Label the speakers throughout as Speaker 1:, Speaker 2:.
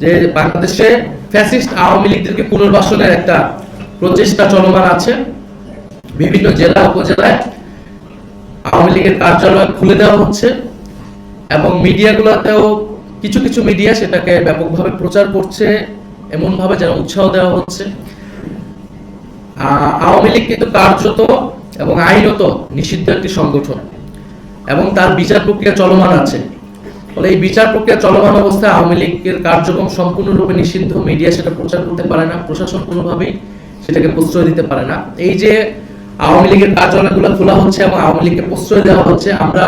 Speaker 1: যে বাংলাদেশে ফ্যাসিস্ট আওয়ামী লীগদেরকে পুনর্বাসনের একটা প্রচেষ্টা চলমান আছে। বিভিন্ন জেলা উপজেলায় আওয়ামী লীগের কার্যালয় খুলে দেওয়া হচ্ছে এবং মিডিয়াগুলোতেও কিছু কিছু মিডিয়া সেটাকে ব্যাপকভাবে প্রচার করছে, এমন ভাবে যেন উৎসাহ দেওয়া হচ্ছে। আওয়ামী লীগ কিন্তু কার্যত এবং আইনত নিষিদ্ধ একটি সংগঠন এবং তার বিচার প্রক্রিয়া চলমান আছে। ফলে এই বিচার প্রক্রিয়া চলমান অবস্থায় আওয়ামী লীগের কার্যক্রম সম্পূর্ণরূপে নিষিদ্ধ, মিডিয়া সেটা প্রচার করতে পারে না, প্রশাসন কোনোভাবেই সেটাকে প্রশ্রয় দিতে পারে না। এই যে আওয়ামী লীগের কার্যালয়গুলো খোলা হচ্ছে এবং আওয়ামী লীগকে প্রশ্রয় দেওয়া হচ্ছে, আমরা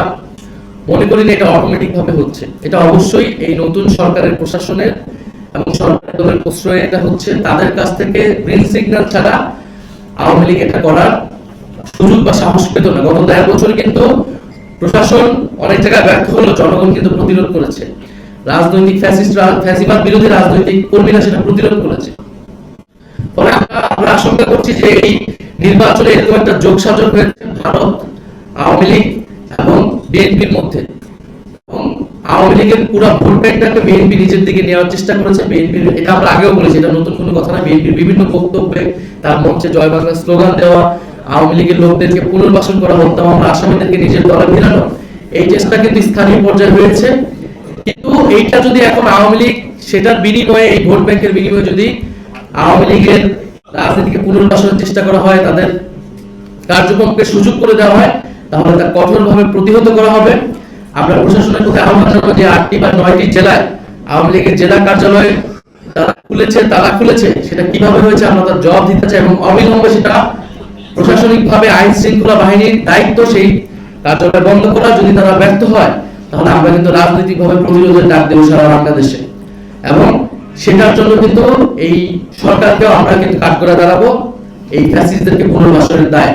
Speaker 1: মনে করি না এটা অটোমেটিক ভাবে হচ্ছে। এটা অবশ্যই এই নতুন সরকারের প্রশাসনের এবং সরকারের দলের প্রশ্রয় এটা হচ্ছে। তাদের কাছ থেকে গ্রিন সিগন্যাল ছাড়া আওয়ামী লীগ এটা করার সুযোগ বা সাহস পেত না। গত ১.৫ বছর কিন্তু প্রশাসন অনেক জায়গায় ব্যর্থ হলো, জনগণ কিন্তু প্রতিরোধ করেছে। রাজনৈতিক ফ্যাসিবাদ বিরোধী রাজনৈতিক কর্মীরা সেটা প্রতিরোধ করেছে। ফলে আমরা আশঙ্কা করছি যে এই নির্বাচনে এরকম একটা যোগসাজশ হয়েছে ভারত, আওয়ামী লীগ এবং বিএনপির মধ্যে, এবং আওয়ামী লীগের পুরো ভোট ব্যাংকটাকে বিএনপি নিজের দিকে নেওয়ার চেষ্টা করেছে। বিএনপির, এটা আমরা আগেও বলেছি, এটা নতুন কোনো কথা না, বিএনপির বিভিন্ন বক্তব্যে তার মঞ্চে জয় বাংলা স্লোগান দেওয়া, আওয়ামী লীগের লোকদেরকে পুনর্বাসন করা, হত্যা মামলা আসামিদেরকে নিজের দলে ফেরানো, এই চেষ্টা কিন্তু স্থানীয় পর্যায়ে হয়েছে। কিন্তু এইটা যদি এখন আওয়ামী লীগ সেটার বিনিময়ে, এই ভোট ব্যাংকের বিনিময়ে যদি আওয়ামী লীগের রাজনীতিকে পুনর্বাসনের চেষ্টা করা হয়, তাদের কার্যক্রমকে সুযোগ করে দেওয়া হয়, তাহলে তা কঠোরভাবে প্রতিহত করা হবে। আমরা প্রশাসনের প্রতি আহ্বান জানাবো যে ৮টি বা ৯টি জেলায় আওয়ামী লীগের জেলা কার্যালয় তারা খুলেছে, সেটা কিভাবে হয়েছে আমরা তার জবাব দিতে চাই এবং অবিলম্বে সেটা প্রশাসনিকভাবে আইন শৃঙ্খলা বাহিনীর দায়িত্ব সেই কার্যালয় বন্ধ করা। যদি তারা ব্যর্থ হয় তাহলে আমরা কিন্তু রাজনৈতিকভাবে প্রতিরোধের ডাক দেব সারা বাংলাদেশে, এবং সেটার জন্য কিন্তু এই সরকারকেও আমরা কিন্তু কাঠগড়ায় দাঁড়াবো এই ফ্যাসিস্টদেরকে পুনর্বাসনের দায়।